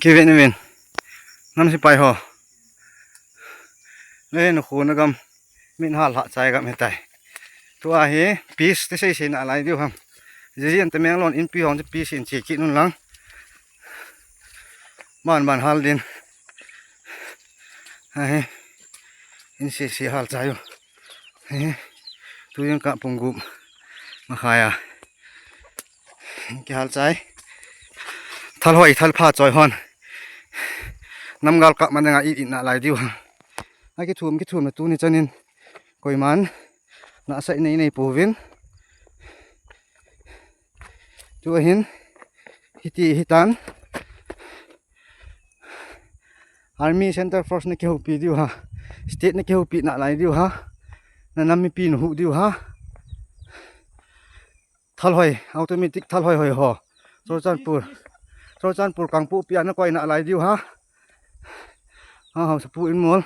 Kivah ni nam si pai ho le no khu na gam min hal ha chai gam hetai tua hi piece te sei sin alai diu ham jian te meng lon in pi hong piece in chi ki nun lang man hal din hai in si hal chai yo tu yang ka punggu ma khaya ki hal chai thal hoi thal pha choi hon namgal ka mananga I na lai diu ai ki thum na tu ni chanin koi man na sai nei povin tu hin hitan army center force na ke hu pi diu ha state na ke hu pi na lai diu ha na nammi pi nu hu diu ha thal hoi automatic thal hoi ho Chochanpur kangpu pi an koi na lai diu ha ha sapu in mol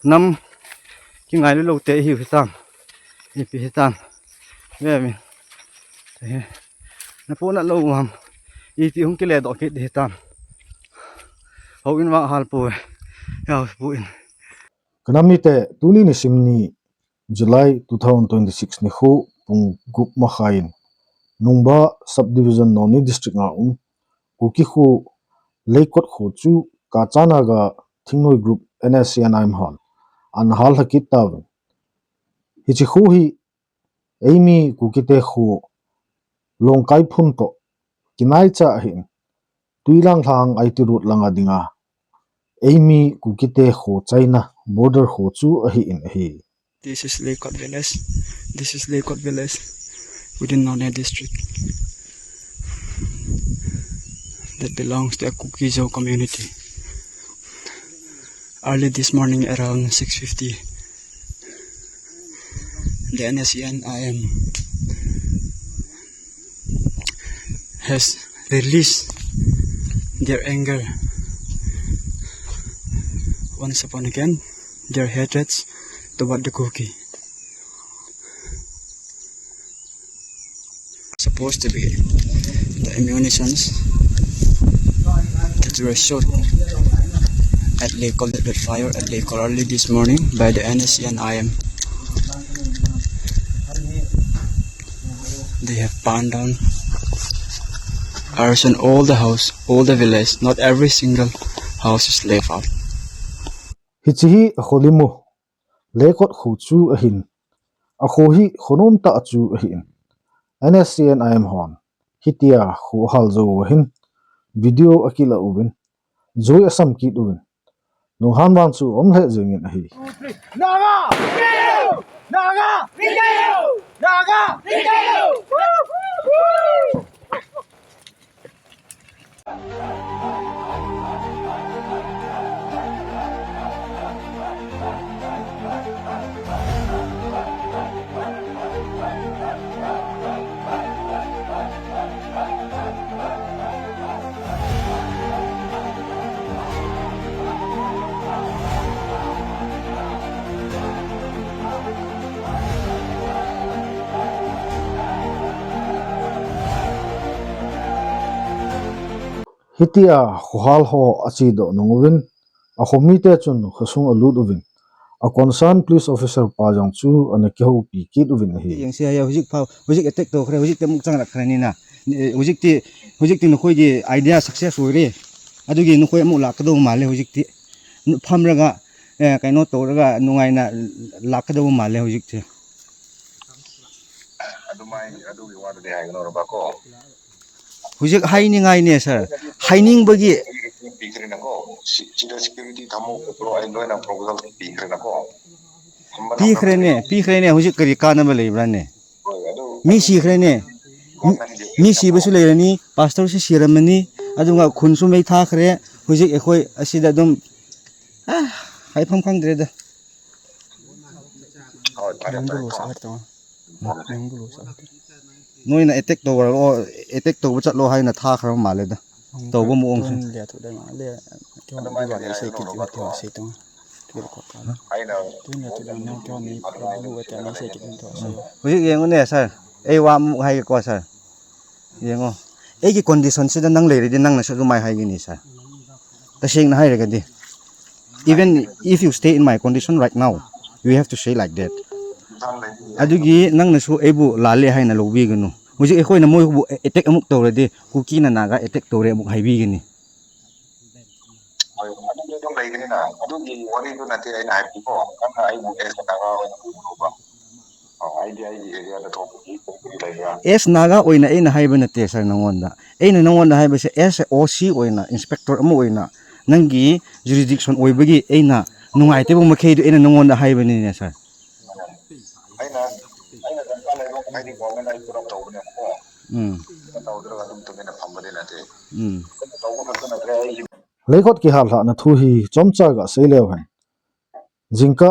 năm cái ngày lâu tệ hiểu sao thì phải sao về mình nó phố nó lâu mà ý thì không cái lẽ đó cái để sao hậu in vào hal bùi hal bùi cái năm này tuni ni simni July 2026 ni khu pung gup ma khain nungba subdivision noni district nga KUKI khu leikot khu chu ka chana ga thingnoi group NSCNIM hon an hal hakit taw hi chi khu hi Amy KUKI te khu longkai phun to kinai cha hin tuilang thang IT route langa dinga Amy KUKI te khu China border khu chu hi in hi. This is Lekot village. This is Lekot village within Lheh district that belongs to a KUKI community. Early this morning around 6:50, the NSCNIM has released their anger once upon again, their hatreds toward the KUKI. Supposed to be the ammunitions that were shot at Lekot, that fire at Lekot early this morning by the NSCNIM. They have burned down, arson all the house, all the village. Not every single house is left out. Hichihi kholimu Lekot khu chu ahin a khohi khonom ta chu ahin NSCNIM hon hitia khu hal zo hin video akila ubin zoi asam ki ubin no han wan chu om he jengin ahi naga hitia khohal ho achi do nongwin a khomi te chun khosung alut ubin a concern police officer pa jang chu an ke ho pi ki ubin hi yang sia ya hujik attack to khre hujik te muk chang rak khrani na hujik ti nokhoi di idea success ore adugi nokhoi amuk lak do male hujik ti phamraga kaino toraga nungai na lak do male hujik ti adugi wa de hai no ba ko hujik hainingai ne sir haining bagi pi khrene hujik kari kana ba leibrane mi si khrene mi si basu leirani pastor si siramani adunga khunsu mei tha khre hujik ekhoi asida dum hai pham khang dre da noina attack to chat lo hai na tha khra male da to bo mo ong yengo ne sir ei wa mu hai ko sir yengo ei ki condition sida nang le ri nang na su mai hai ni sir ta sing na hai re ga di even if you stay in my condition right now you have to say like that adugi nang na su ebu la le hai na lo bi gnu muji e khoi na moi bu attack amuk to re di kuki na naga attack to re amuk hai bi gni es naga oina eina haiba na te sir nangonda eina nangonda haiba se es oc oina inspector amu oina nangi jurisdiction oibagi eina nungai te bu makhei du eina nangonda haiba ni ne sir leikot ki hal ha na thu hi chomcha ga selew han jingka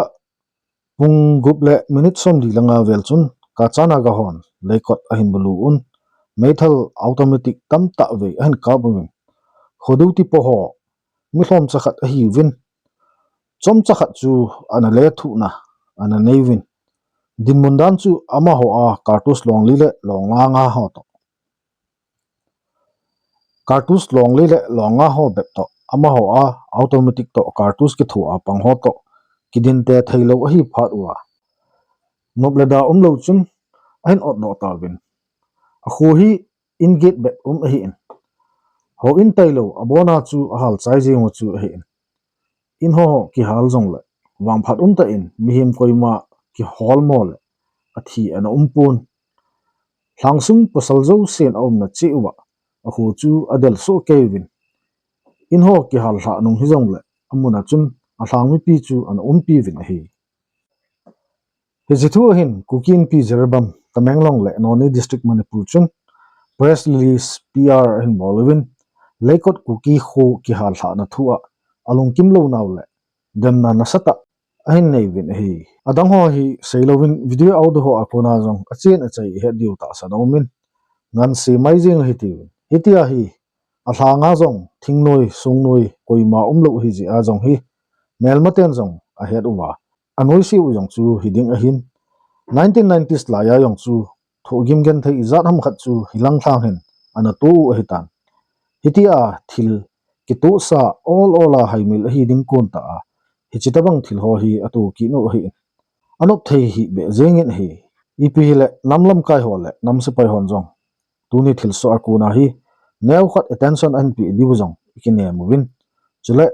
pung gup le minute som di langa vel chun ka chana ga hon leikot ahin bulu un methal automatic tam ta ve an ka bum khodu ti po ho mi hlom chakhat a hi win chom chakhat chu ana le thu na ana nevin din mundan chu ama ho a cartus long li le long nga ho to cartus long li le long nga ho bep to ama ho a automatic to cartus ki thu a pang ho to kidin te thailo a hi phat wa nobleda lo chun ain ot no ta win a khu hi in gate bet a hi in ho in tailo abona chu a hal chai je ngo chu a hi in ho ki hal jong le wang phat ta in mihim koima ki hol mol a thi ana pun langsung pasal zo sen na chi wa a hu chu adel so kevin in ho ki hal ha nung hi jong le amuna chun a hlang mi pi chu an pi vin a hi hezithu hin kukin pi zerbam tamenglong le noni district manipur chun press release pr in bolivin lekot kuki kho ki hal ha na thua alung kim lo naw le demna nasata ahin nei vin hi adang ho hi seilovin video audio ho akona jong achen achai he diu ta sanomin ngan se mai jing hi ti hitia hi a hlanga jong thingnoi sungnoi koima lo hi ji a jong hi melmaten jong a het uwa anoi si u jong chu hiding a hin 1990s la ya yong chu thogim gen thei zat ham khat chu hilang thang hen ana tu hitan hitia thil kitu sa all ola haimil hi ding kon ta hichitabang thil ho hi atu ki no hi anop thei hi be jengin hi ipi le namlam kai ho le namse pai hon jong tuni thil so akuna hi new khat attention an pi dibu jong ikine movin chule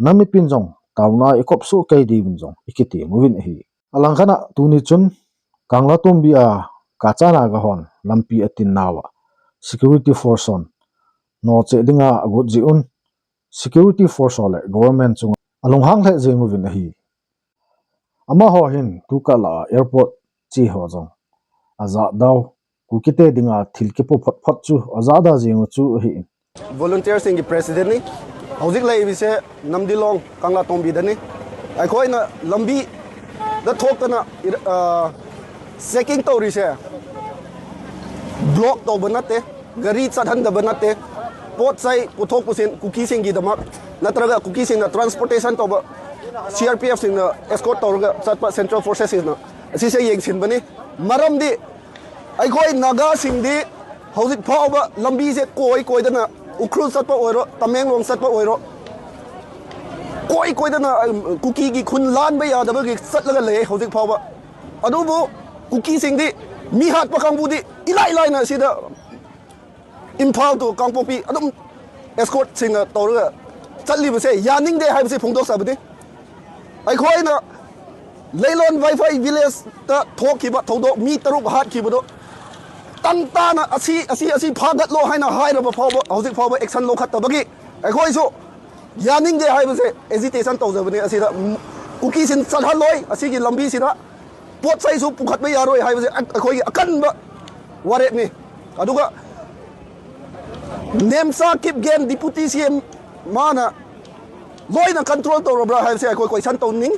nami pin jong tauna ikop su kai di bin jong ikiti movin hi alangkhana tuni chun kangla tombia kachana ga hon lampi atin nawa security force on no che dinga agut ji un security force ole government chung along hang le jengu vin hi ama ho hin tukala airport chi ho jong aza daw kukite dinga thilke po phat phat chu aza da jengu chu hi volunteer sing president ni hojik lai bi se namdilong kangla tombi dani ai khoi na lambi da thok na checking to ri se block to banate gari chadhan da banate pot sai puthok pusin kuki sing gi damak natraga kuki sing na transportation to ba CRPF sing na escort to ga chatpa central forces na asi se yeng sin bani maram di ai khoi naga sing di hojik phau ba lambi se koi dana ukhru chatpa oiro tamenglong chatpa oiro koi dana kuki gi khun lan ba ya da ba gi chatlaga le hojik phau ba adu bu kuki sing di mi hat pa kang bu di ilai na sida imphal to kangpopi adum escort sing na tawra chatli ba se yaning de hai ba se phongdok sa ba de ai khoi na leilon wifi village ta thok ki ba thodok mi taruk hat ki ba do tanta na asi phagat lo haina hai ra ba phaw ba hojik phaw ba action lo khat ta ba gi ai khoi so yaning de hai ba se hesitation to ja ba ne asi da kuki sin chalhan loi asi gi lambi si da pot sai su pukhat ba yaroi hai ba se ai khoi akan ba ware ni aduga nemsa kip gen deputy CM mana loina control to robra hai se koi san to ning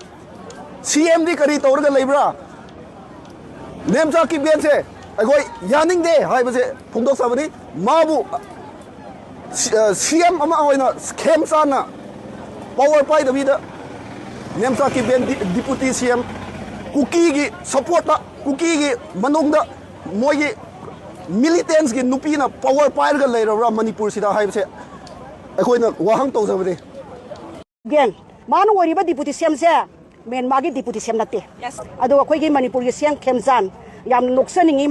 CM di kari to ga leibra nemsa kip gen se koi yaning de hai ba se phungdok sabani mabu CM ama oina scam sana power pai da vida नेमचा की Ben deputy CM cookie की support cookie की मनोंग मोई मिलिटेंस की नुपी ना power pier का लेरबरा मणिपुर सिदा हाइबसे अखोइना वाहंग तौजबदे gain मानो ओरिबा deputy CM से मेन मागी डिप्यूटी सीएम नते अदो अखोइगी मणिपुर की सीएम खेमजान याम नोक्सनिंगी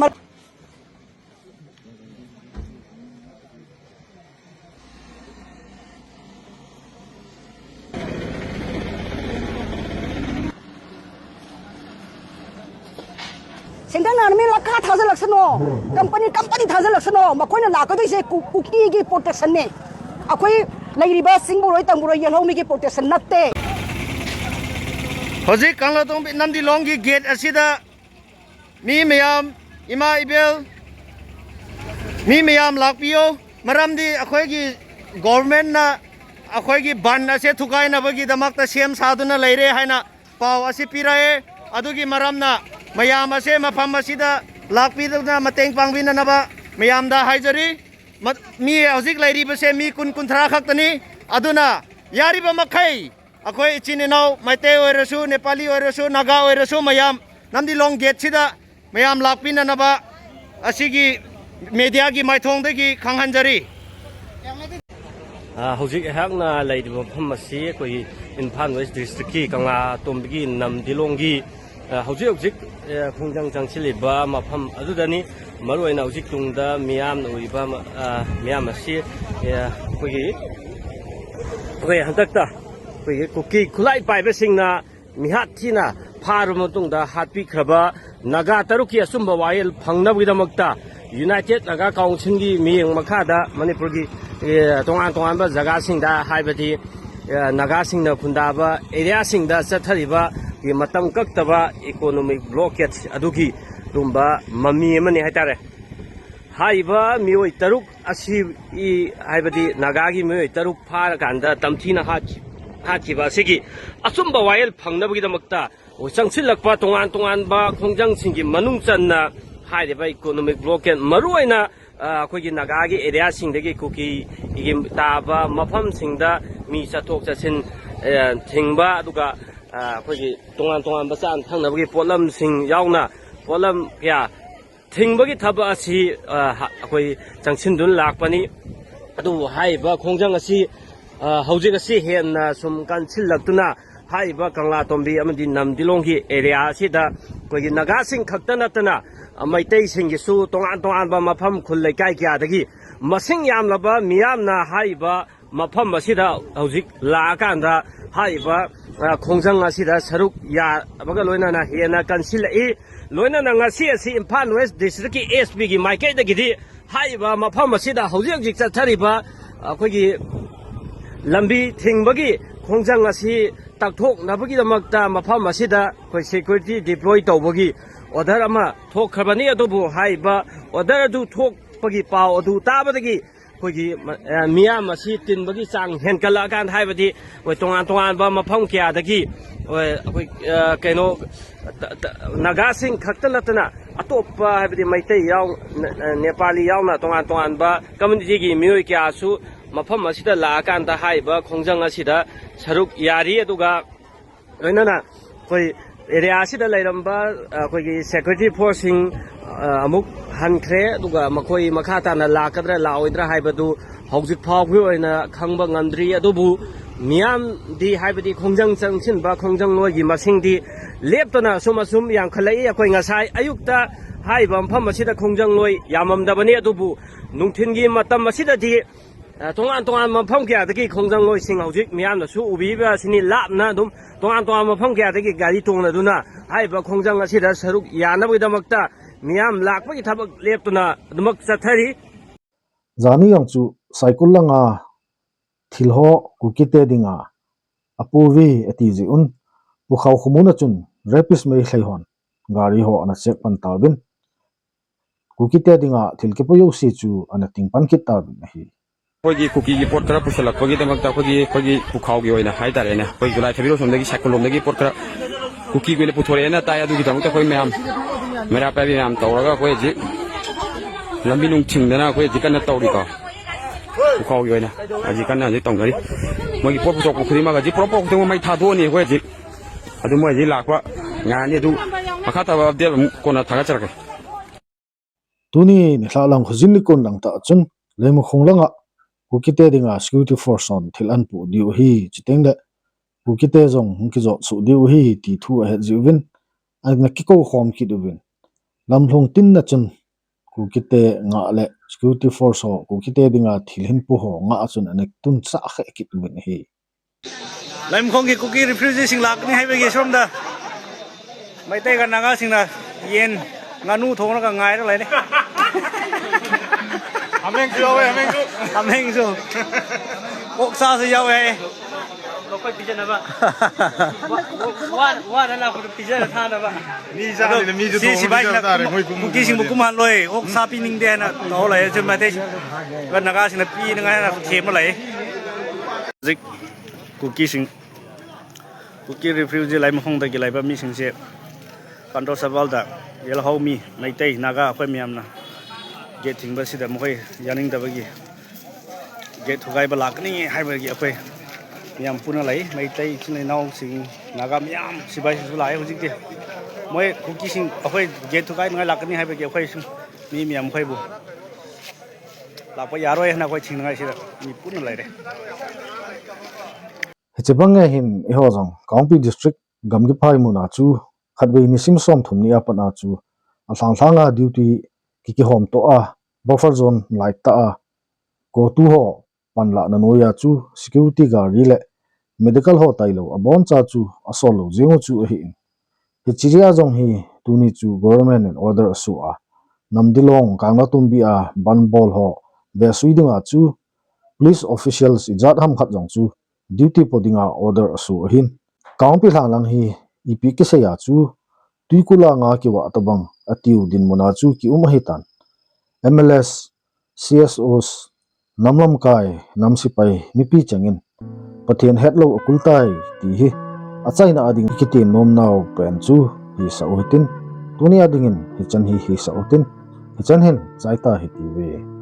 सिंगल नाम में लखा थाजल लक्षणो कंपनी थाजल लक्षणो मकोइना लाकदोइ से कुकी की प्रोटेक्शन ने अखोइ लैरिबा सिंगबुरोइ तंगबुरोइ येलौमी की प्रोटेक्शन नते हौजिक कांगलातोंग नमदिलोंग की गेट असिदा मी मयाम इमा इबेल मी मयाम लाकपियो मरमदी अखोइगी गवर्नमेंट ना अखोइगी बन असे थुकाइनबगी दमकता सेम सादुना लैरे हाइना पाव असे पिराए अदुगी मरमना मयाम असे मफम असिदा लाकपिदुना मतेंग पांगबिननबा मयामदा हाइजरी मी हौजिक लैरिबसे मी कुन कुंथरा खक्तनी अदुना यारिबा मखै अखोइ इचिन इनाउ मैते ओइरसु नेपाली ओइरसु नागा ओइरसु मयाम नमदिलोंग गेट सिदा मयाम लाकपिननबा असिगी मीडिया की माइथोंदगी खंगहनजरी हौजिक ऐहकना लैरिबा मफम असि कोइ इम्फाल वेस्ट डिस्ट्रिक्ट की कंगला तोमबगी नमदिलोंगी हौजिक हौजिक खुंजंग चंगसिलिबा मफम अदुदनी मरुइना हौजिक तुंगदा मियाम ओइबा मियाम असि कोइ हंतकता कोइ कुकी खुलाई पाइबसिंगना मिहात थिना फार मतुंगदा हातपिख्रबा नागा तरुकी असुंबा वायल फंगनबगिदमक्ता यूनाइटेड नागा काउंसिल की मियंग मखादा मणिपुर की तोंगान तोंगान जगह सिंगदा हाइबदी नागा सिंगना खुंदाबा एरिया सिंगदा चथरिबा की मतम कक्तबा इकोनॉमिक ब्लॉकेज अदुगी तुंबा ममी मने हाइतारे हाइबा मियोय तरुक असि हाइबदी नागा की मियोय तरुक फार कांदा तमथीना हाकिबा सिगी असुंबा वायल फंगनबगिदमक्ता चंगसिलक्पा तोंगान तोंगानबा खोंजंग सिंगी मनुंग चन्ना हाइबा इकोनॉमिक ब्लॉकेज मरुइना अखोइगी नागागी एरिया सिंगदगी कुकी इगी ताबा मफम सिंगदा मी चथोक चसिन थिंगबा अदुगा अखोइगी तोंगान तोंगान बचान थंगनबगी पोलम सिंग यावना पोलम क्या थिंगबगी थब असि अखोइ चंगसिनदुन लाकपनी अदु हाइबा खोंजंग असि हौजिक असि हेन सुम कानसिलक्तुना हाइबा कंगला तोंबी अमदि नमदिलोंगी एरिया असिदा कोइगी नागासिंग खक्ता नतना मैतै सिंगिसु तोंगान तोंगानबा मफम खुल लेकाय क्यादगी मसिंग यामलबा मियामना हाइबा मफम असिदा हौजिक लाकांदा हाइबा खोंजंग असिदा सरुक या अबगा लोइनाना हेना कानसिलई लोइनाना ngasi asi Imphal waste district की एसपी की माइकैदगिदि हाइबा मफम असिदा हौजिक हौजिक चथरिबा अखोइगी लंबी थिंगबगी खोंजंग असि ताकथोकनबगिदमक्ता मफम असिदा कोइ सिक्युरिटी डिप्लॉय तौबगी ऑर्डर अमा थोखरबनी अदुबु हाइबा ऑर्डर अदु थोकपगी पाव अदु ताबदगी कोइगी मियाम असि तिनबगी चांग हेनकला कान हाइबदी कोइ तोंगान तोंगानबा मफम क्यादगी कोइ कैनो नागासिंग खक्ता नतना अतोप्पा हाइबदी मैतै याव नेपाली यावना तोंगान तोंगानबा कम्युनिटी की मियोय क्यासु मफम असिदा लाकांदा हाइबा खोंजंग असिदा सरुक यारी अदुगा लोइनाना कोइ एरिया असिदा लैरंबा कोइगी सिक्युरिटी फोर्सिंग अमुक हनख्रे अदुगा मखोइ मखा ताना लाकद्रा लाओइद्रा हाइबदु हौजिक फावखि ओइना खंबा ngandri अदुबु मियाम दी हाइबदी खोंजंग चंगसिनबा खोंजंग नोइगी मसिंगदी लेपतना सुमसुम यांखलै अखोइ ngasai अयुक्ता हाइबा मफम असिदा खोंजंग नोइ याममदबनी अदुबु नुंथिनगी मतम असिदादी तोंगान तोंगान मफम क्यादगी खोंजंग नोइसिंग हौजिक मियामनसु उबिबा सिनि लापना दुम तोंगान तोंगान मफम क्यादगी गाड़ी तोंगनदुना हाइबा खोंजंग असिदा सरुक यानबगिदमक्ता मियाम लाकपगी थबक लेपतुना दुमक चथरी जानी यांगचु साइकुल लंगा थिलहो कुकिते दिंगा अपुवी एतिजी उन पुखाव खुमुना चुन रेपिस मे खैहन गाड़ी हो अना चेक पन ताबिन कुकिते दिंगा थिलकेपो योसी चु अना तिंगपन कित ताबिन hi कोई कुकी की पोट खरा पुसलक्पगिदमक्ता कोई पुखावगी ओइना हाइतारेने कोई जुलाई थबिरो सोमदगी साइकुललोमदगी पोट खरा कुकी कोइले पुथोरेना ताय अदुगिदमक्ता कोई मैम मेरा पैबी मैम तौरगा कोई जी लंबी नुंग छिंगदना कोई जिकन तौरिको पुखावगी ओइना अजिकन हजि तौगरी मोगी पोट पुथोक खुदिमागा जी प्रोपोक तंग मै थादोनी कोई जी adu moi ji lakwa ngani adu makha ta ba de kona thaga charake tuni ni hla lang khuzin ni kon lang ta chun lemu khonglanga kukite dinga security force on thilan pu diu hi chiteng de kukite jong hungki zo su diu hi ti thu a het jiwin ang na kiko khom ki duwin lam hlong tin na chun kukite nga le security force ho kukite dinga thilhin pu ho nga chun anek tun sa khe ki duwin hi Laim khong ki KUKI refugee sing lak ni hai be som da mai tai kan naga sing na yen nganu thong na ka ngai ra lai ne ameng su ok sa se yaw hai lo koi pijan ba wa na ko pijan tha na ba ni sa ni mi ju thong si bai na KUKI sing bu kum han loi ok sa pi ning de na to lai se ma te kan naga sing na pi na ngai na them ma lai zik KUKI refugee lai mahong da gilai ba mi sing se pandro sabal da yel hau mi mai tai naga khoi miam na get thing ba si da moi yaning da ba gi get thugai ba lak ni hai ba gi apai miam puna lai mai tai chin nau sing naga miam si bai su lai hojik ti moi KUKI sing apai get thugai ngai lak ni hai ba gi apai mi miam khoi bu lak pa yaroi na khoi ching ngai si da mi puna lai re Hechebange hin ihozong Kaungpi district gamgi phai muna chu khatwei ni simsom thumni apana chu athang duty kiki hom to a buffer zone like ta a ko tu ho panla na noya chu security guard rile medical ho tailo abon cha chu asolo jingo chu hi hi chiria jong hi tuni chu government and order su a namdilong kangna tumbi a banbol ho ve suidinga chu police officials ijat ham khat jong chu duty podinga order su hin kaungpi lang hi ipi ke se ya chu tuikula nga kiwa tabang atiu din mona chu ki hitan MLS CSOs namlam kai namsipai mipi changin pathian hetlo okultai ti hi achaina ading kiti nomnau pen chu hi sa uhitin tuni adingin hi chan hi sa utin hi chan hen chaita hi ti ve